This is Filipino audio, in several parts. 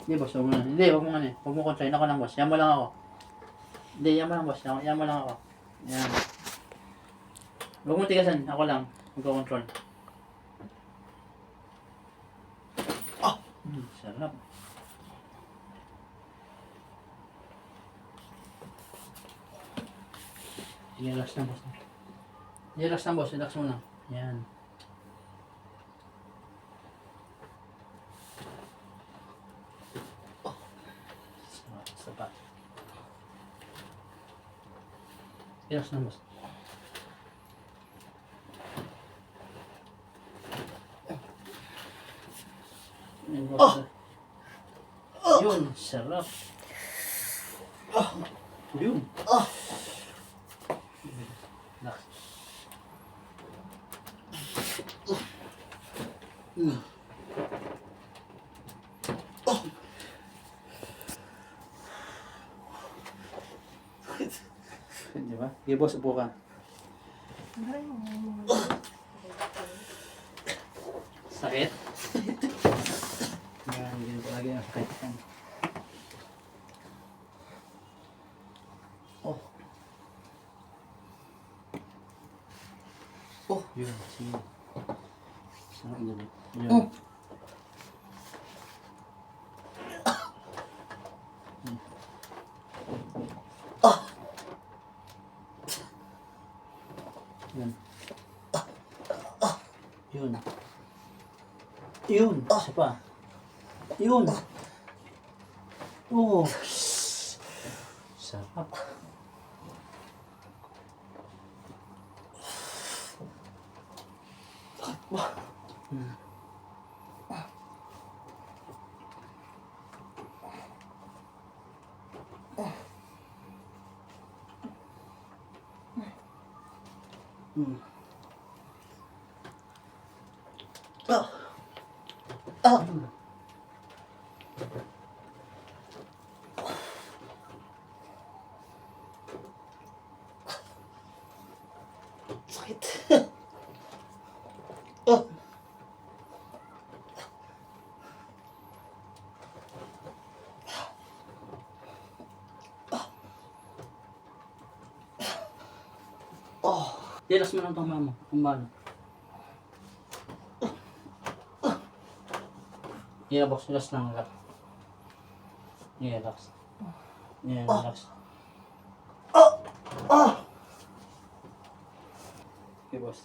Hindi, boss. Huwag mo na. Hindi, huwag mo nga. Huwag mo kontrahin. Ako lang, boss. Yan mo lang ako. Hindi, yan mo lang, boss. Yan mo lang ako. Yan. Huwag mo tigasan. Ako lang. Magko-control. Sarap. Sige, relax lang, boss. Relax lang, boss. Relax muna. Yan. Sapat. Relax lang, boss. Yan, boss. Yun, sarap. Yun. Relax. Di ba? Sige, boss, upo ka. Sakit? Yan, hindi ko lagi ang sakit. Yun, sige. Sarap na rin. Yun. Yun. Yun. Yun. Isa pa. Yun. Oh. Sarap. Sakit. Relax mo lang itong mama. Kumbano. Yeah, boss. Relax lang. Relax. Yeah, relax. Yeah, relax. Okay, boss.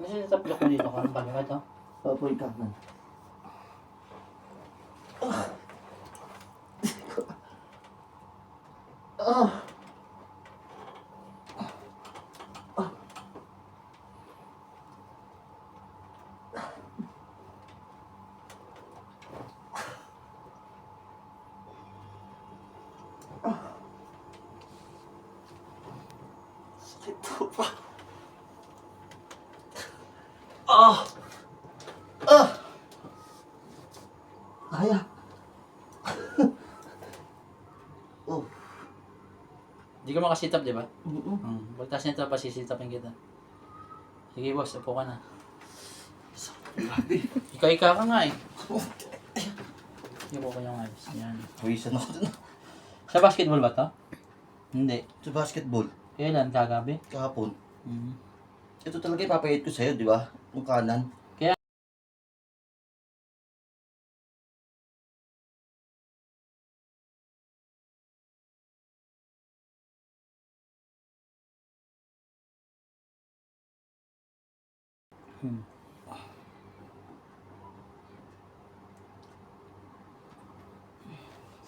Kasi taplok mo dito ka. Ang balikat, ha? Papoy ka man. Sakit po pa. Kaya. Hindi ka makasitap, di ba? Pagtas nito, pasisitapin kita. Sige, boss. Upo ka na. Grabe. Ika-ika ka nga, eh. Upo ka yung ayos. Yan. Hawisan ako dun. Sa basketball ba to? Hindi. Sa basketball, Kailan? Kagabi? kahapon. Mm. Ito talaga ipapahit ko sa'yo, di ba? Yung kanan.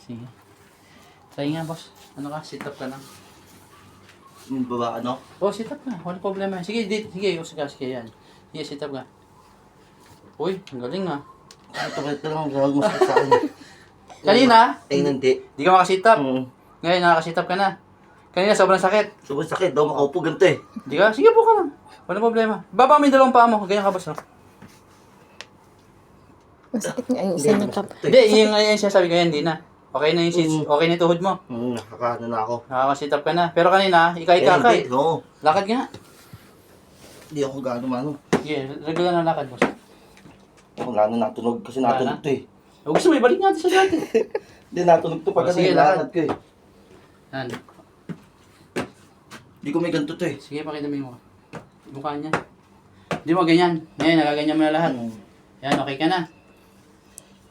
Sige. Try nga, boss. Ano ka? Sit up ka lang. Yung baba, ano? Oh, sit up ka. Wala problema. Sige, sige. Sige, yan. Sige, sit up ka. Uy, ang galing ah. Ito lang, gawag mo sa akin. Kanina? Hindi. Di ka makasit up. Mm. Ngayon, nakakasit up ka na. Kanina sobrang sakit. Sobrang sakit daw, makaupo ganito eh. Hindi ka? Sige po ka lang. Walang problema. Baba mo yung dalawang paa mo. Ganyan ka, boss. No? Masakit nga yung isa ng kap. Hindi, yung sinasabi ko yan, hindi na. Okay na yung okay na yung tuhod mo. Nakakaano na ako. Nakaka-sit up ka na. Pero kanina, ikay-kakay. Hindi, oo. Lakad nga. Hindi ako gaano mano. Sige, regular na lakad, boss. Wala na natunog kasi Wala natunog na? to eh. O, gusto mo, ibalik natin sa dati. Hindi natunog to pag Oh, sige, lakad ko eh. Yan. Hindi ko may ganito to eh. Sige, pakita mo yung mukha niya. Hindi mo ganyan. Ngayon, nagaganyan mo na lahat. Yan, okay ka na.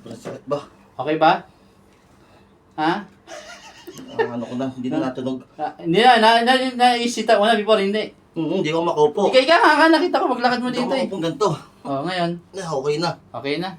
Sobrang sakit ba? Okay ba? Ha? Ano ko na, hindi na natunog. Hindi na, naisita ko na before, hindi. Hindi ako makaupo. Ikaw ka, nakita ko, maglakad mo Hindi ako dito eh. makaupo ganito. Oh, ngayon, Okay na. okay na.